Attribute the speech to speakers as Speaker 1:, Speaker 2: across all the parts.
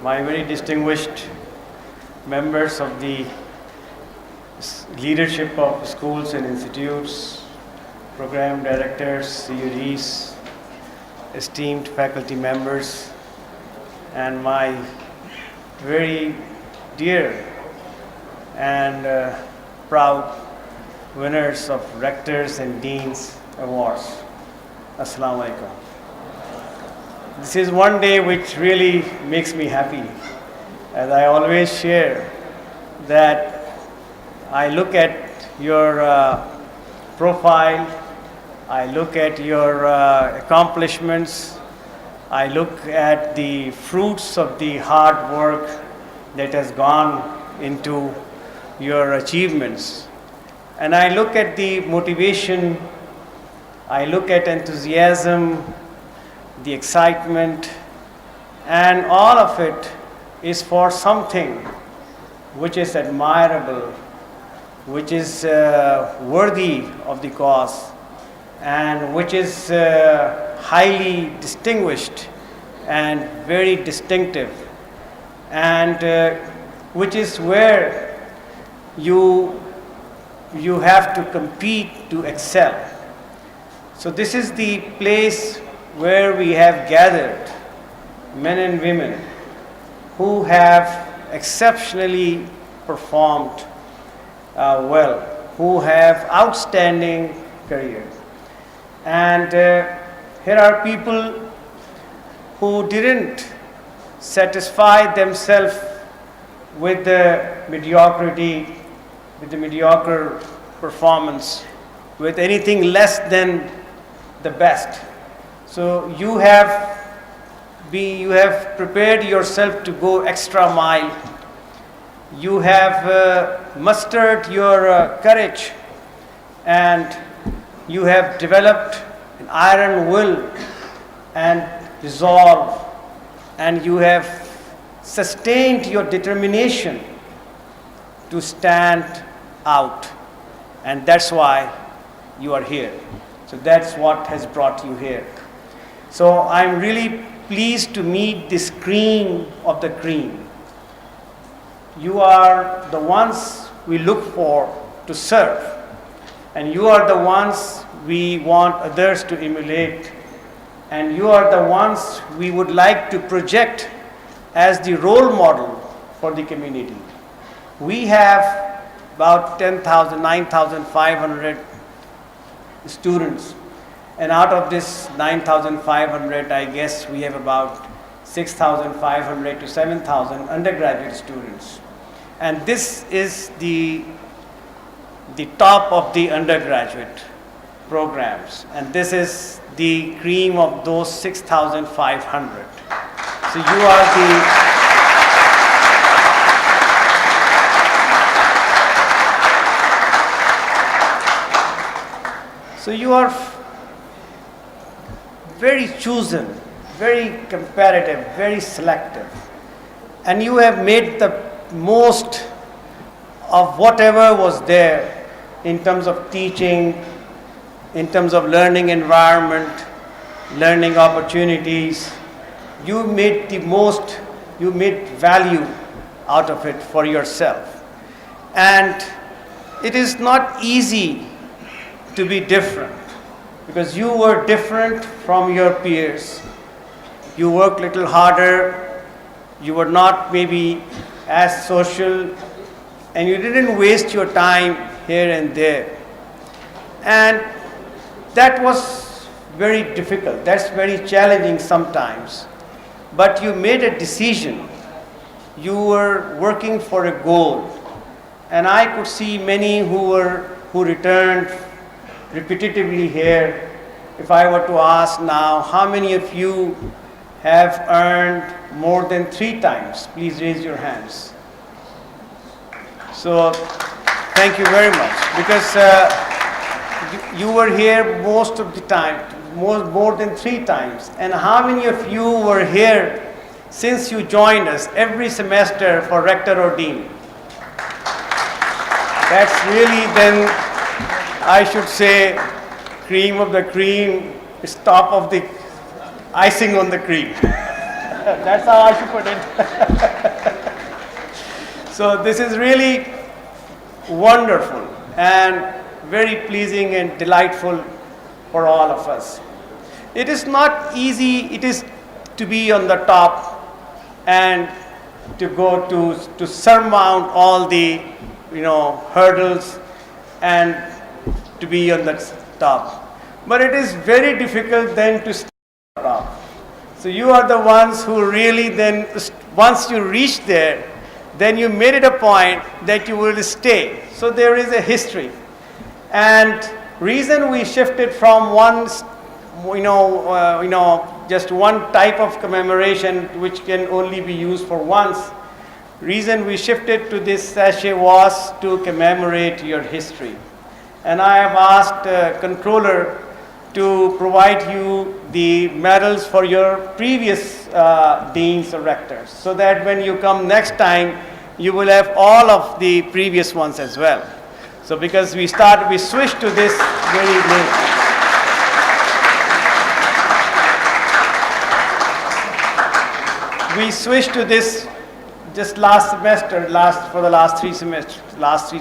Speaker 1: my very distinguished members of the leadership of schools and institutes, program directors, CUGs, esteemed faculty members, and my very dear and proud winners of Rectors and Deans Awards. Assalamu alaikum. This is one day which really makes me happy, as I always share that I look at your profile, I look at your accomplishments, I look at the fruits of the hard work that has gone into your achievements. And I look at the motivation, I look at enthusiasm, the excitement, and all of it is for something which is admirable, which is worthy of the cause, and which is highly distinguished and very distinctive, and which is where you have to compete to excel. So this is the place where we have gathered men and women who have exceptionally performed well, who have outstanding careers. And here are people who didn't satisfy themselves with the mediocrity, with the mediocre performance, with anything less than the best. So you have prepared yourself to go extra mile. You have mustered your courage, and you have developed an iron will and resolve, and you have sustained your determination to stand out, and that's why you are here. So that's what has brought you here. So I'm really pleased to meet this cream of the cream. You are the ones we look for to serve, and you are the ones we want others to emulate, and you are the ones we would like to project as the role model for the community. We have about 9,500 students. And out of this 9,500, I guess we have about 6,500 to 7,000 undergraduate students. And this is the top of the undergraduate programs. And this is the cream of those 6,500. So you are you are very chosen, very competitive, very selective, and you have made the most of whatever was there in terms of teaching, in terms of learning environment, learning opportunities. You made the most, you made value out of it for yourself. And it is not easy to be different, because you were different from your peers. You worked a little harder, you were not maybe as social, and you didn't waste your time here and there. And that was very difficult, that's very challenging sometimes. But you made a decision, you were working for a goal. And I could see many who returned repetitively here. If I were to ask now, how many of you have earned more than 3 times? Please raise your hands. So, thank you very much, because you were here most of the time, more than 3 times. And how many of you were here since you joined us every semester for Rector or Dean? That's really then, I should say, cream of the cream is top of the icing on the cream. That's how I should put it. So this is really wonderful and very pleasing and delightful for all of us. It is not easy, it is to be on the top and to go to surmount all the hurdles and to be on the top. But it is very difficult then to stay on top. So you are the ones who really then, once you reach there, then you made it a point that you will stay. So there is a history. And reason we shifted from one, just one type of commemoration which can only be used for once. Reason we shifted to this sachet was to commemorate your history. And I have asked controller to provide you the medals for your previous deans or rectors, so that when you come next time, you will have all of the previous ones as well. So because we switched to this very late. We switched to this just last semester, for the last three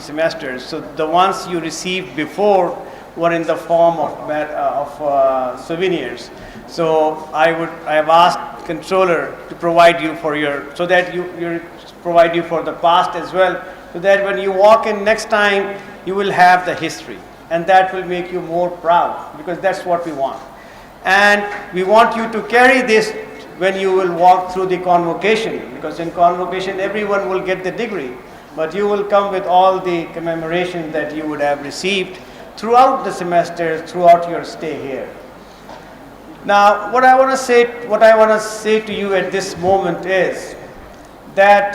Speaker 1: semesters. So the ones you received before were in the form of souvenirs. So I have asked controller to provide you for so that you provide you for the past as well, so that when you walk in next time, you will have the history, and that will make you more proud, because that's what we want. And we want you to carry this when you will walk through the convocation, because in convocation everyone will get the degree, but you will come with all the commemoration that you would have received throughout the semester, throughout your stay here. Now, what I want to say to you at this moment is that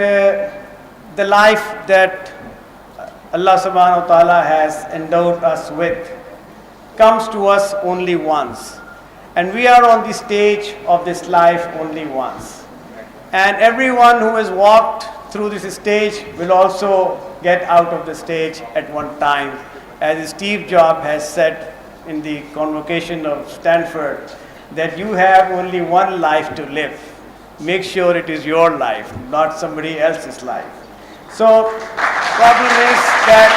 Speaker 1: the life that Allah subhanahu wa ta'ala has endowed us with comes to us only once. And we are on the stage of this life only once. And everyone who has walked through this stage will also get out of the stage at one time. As Steve Jobs has said in the convocation of Stanford, that you have only one life to live. Make sure it is your life, not somebody else's life. So, problem is that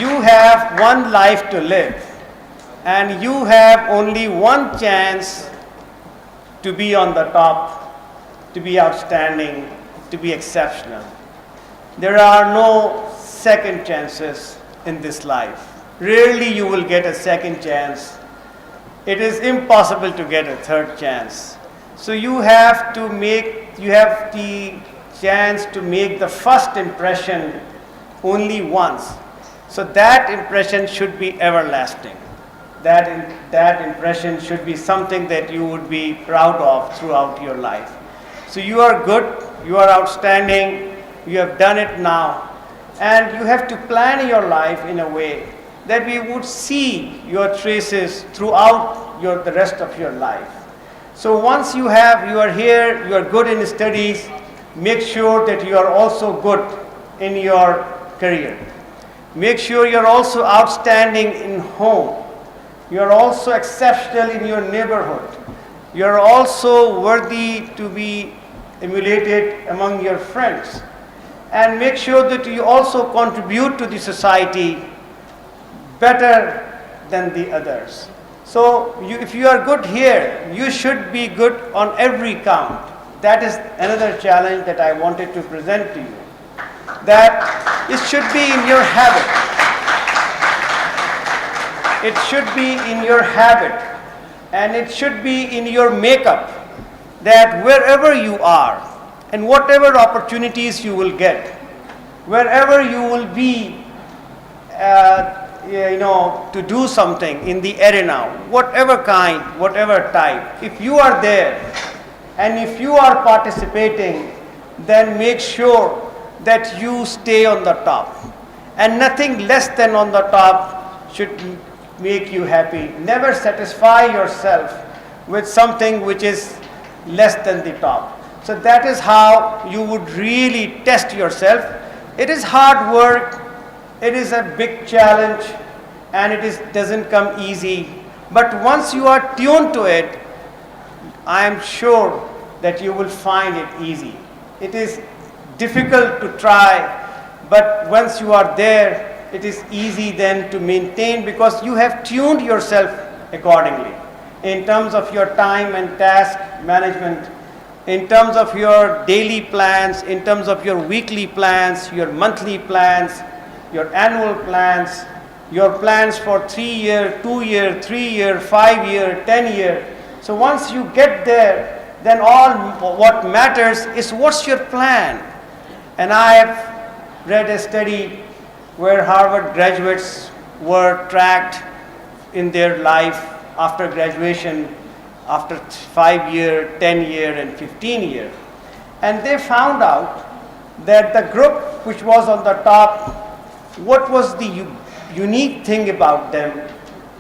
Speaker 1: you have one life to live, and you have only one chance to be on the top, to be outstanding, to be exceptional. There are no second chances in this life. Rarely you will get a second chance. It is impossible to get a third chance. So you have the chance to make the first impression only once. So that impression should be everlasting. That impression should be something that you would be proud of throughout your life. So you are good, you are outstanding, you have done it now, and you have to plan your life in a way that we would see your traces throughout the rest of your life. So once you are here, you are good in studies, make sure that you are also good in your career. Make sure you are also outstanding in home. You are also exceptional in your neighborhood. You are also worthy to be emulated among your friends. And make sure that you also contribute to the society better than the others. So if you are good here, you should be good on every count. That is another challenge that I wanted to present to you. That it should be in your habit. It should be in your habit, and it should be in your makeup, that wherever you are and whatever opportunities you will get, wherever you will be to do something in the arena, whatever kind, whatever type, if you are there and if you are participating, then make sure that you stay on the top. And nothing less than on the top should make you happy. Never satisfy yourself with something which is less than the top. So that is how you would really test yourself. It is hard work, it is a big challenge, and it doesn't come easy, But once you are tuned to it, I am sure that you will find it easy. It is difficult to try, but once you are there, it is easy then to maintain because you have tuned yourself accordingly in terms of your time and task management, in terms of your daily plans, in terms of your weekly plans, your monthly plans, your annual plans, your plans for 3 year, 2 year, 3 year, 5 year, 10 year. So once you get there, then all what matters is what's your plan. And I have read a study where Harvard graduates were tracked in their life after graduation, after 5 year, 10 year and 15 year. And they found out that the group which was on the top, what was the unique thing about them?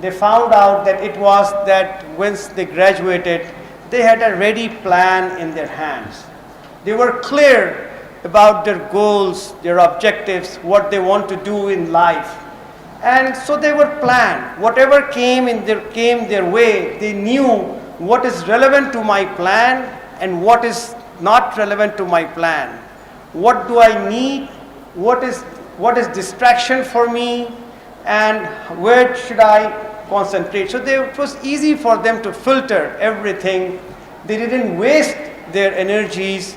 Speaker 1: They found out that it was that once they graduated, they had a ready plan in their hands. They were clear about their goals, their objectives, what they want to do in life. And so they were planned. Whatever came their way, they knew what is relevant to my plan and what is not relevant to my plan. What do I need? What is distraction for me? And where should I concentrate? So it was easy for them to filter everything. They didn't waste their energies.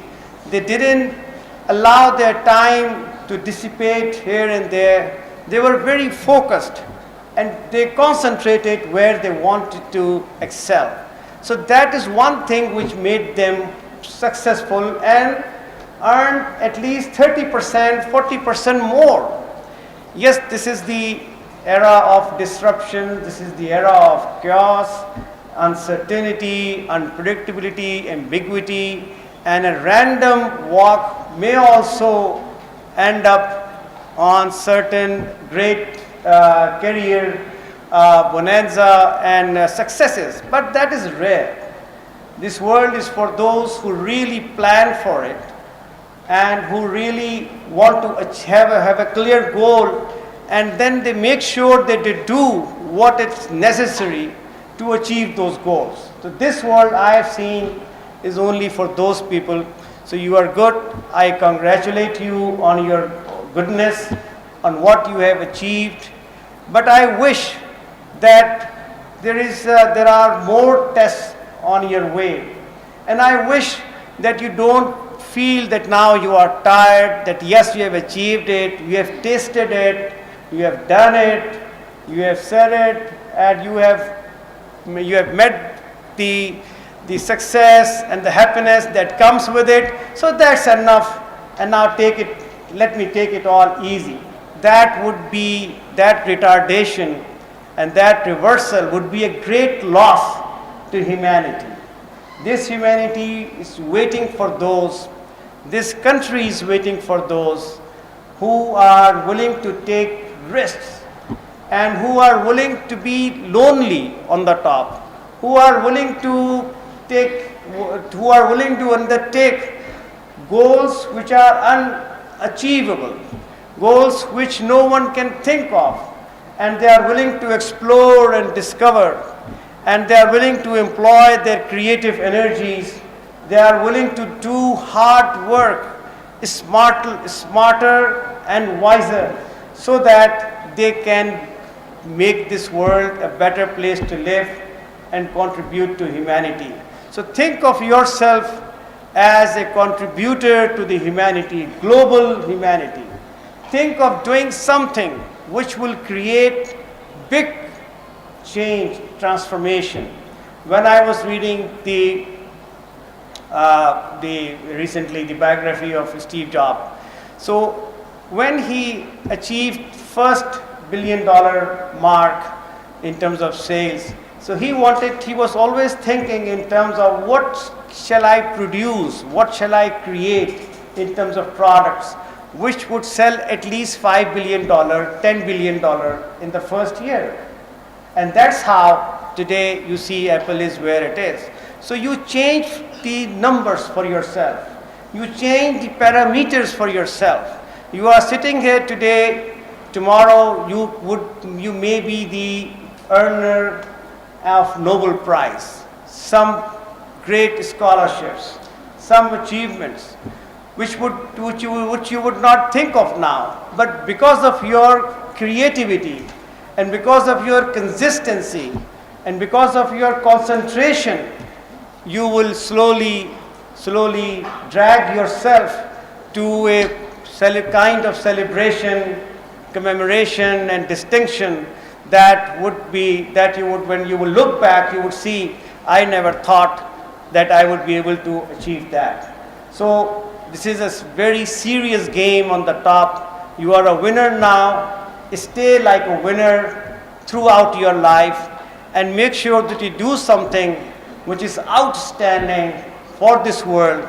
Speaker 1: They didn't allow their time to dissipate here and there. They were very focused and they concentrated where they wanted to excel. So that is one thing which made them successful and earned at least 30%, 40% more. Yes, this is the era of disruption, this is the era of chaos, uncertainty, unpredictability, ambiguity, and a random walk may also end up on certain great career bonanza and successes, but that is rare. This world is for those who really plan for it and who really want to have a clear goal, and then they make sure that they do what is necessary to achieve those goals. So this world I have seen is only for those people. So you are good. I congratulate you on your goodness, on what you have achieved. But I wish that there are more tests on your way. And I wish that you don't feel that now you are tired, that yes, you have achieved it, you have tasted it, you have done it, you have said it, and you have met the success and the happiness that comes with it. So that's enough. And now let me take it all easy. That retardation and that reversal would be a great loss to humanity. This humanity is waiting for those, this country is waiting for those who are willing to take risks and who are willing to be lonely on the top, who are willing to undertake goals which are unachievable, goals which no one can think of, and they are willing to explore and discover, and they are willing to employ their creative energies. They are willing to do hard work, smarter and wiser, so that they can make this world a better place to live and contribute to humanity. So think of yourself as a contributor to the humanity, global humanity. Think of doing something which will create big change, transformation. When I was reading recently the biography of Steve Jobs, so when he achieved first $1 billion mark in terms of sales, so he was always thinking in terms of what shall I produce, what shall I create in terms of products which would sell at least $5 billion, $10 billion in the first year. And that's how today you see Apple is where it is. So you change the numbers for yourself. You change the parameters for yourself. You are sitting here today, tomorrow you may be the earner of Nobel Prize, some great scholarships, some achievements, which you would not think of now. But because of your creativity and because of your consistency and because of your concentration, you will slowly drag yourself to a kind of celebration, commemoration and distinction that you would, when you will look back, you would see, I never thought that I would be able to achieve that. So this is a very serious game on the top. You are a winner now. Stay like a winner throughout your life and make sure that you do something which is outstanding for this world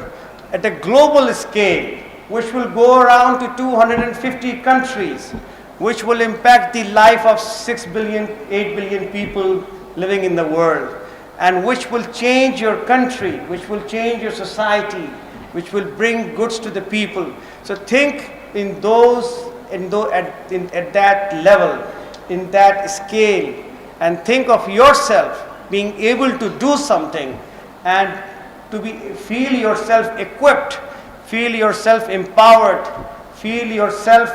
Speaker 1: at a global scale, which will go around to 250 countries, which will impact the life of 6 billion, 8 billion people living in the world, and which will change your country, which will change your society, which will bring goods to the people. So think in at that level, in that scale, and think of yourself being able to do something and feel yourself equipped, feel yourself empowered, feel yourself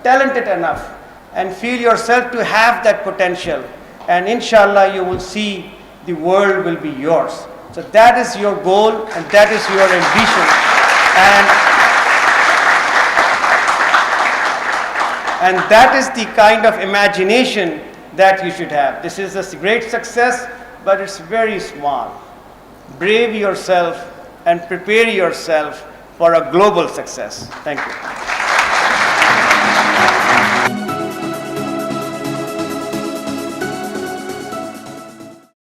Speaker 1: talented enough, and feel yourself to have that potential. And inshallah, you will see the world will be yours. So that is your goal and that is your ambition. And that is the kind of imagination that you should have. This is a great success, but it's very small. Brave yourself and prepare yourself for a global success. Thank you.